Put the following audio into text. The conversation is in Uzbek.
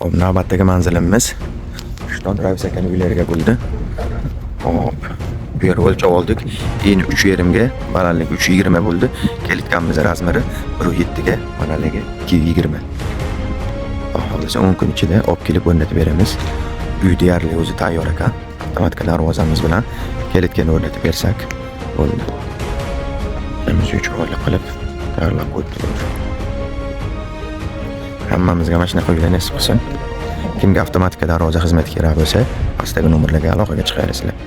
Hop, navbatdagi manzilimiz Shton Ravis akaning uylariga bo'ldi. Hop, bu yerga o'lchov oldik. Eni 3,5 ga, balandligi 3,20 bo'ldi. Kelitganimiz razmeri 1,7 ga, balandligi 2,20. Hozircha 10 kun ichida olib kelib o'rnatib beramiz. Uy deyarli o'zi tayyor ekan. Avtomatik darvozamiz bilan kelitgani o'rnatib bersak bo'ldi. Biz uch chiroyli qilib tayyorlab qo'ydik. Hammamizga mana shunaqa uylar nasib qilsin. Kimga avtomatik darvoza xizmati kerak bo'lsa, pastdagi nomerlarga aloqaga chiqarsizlar.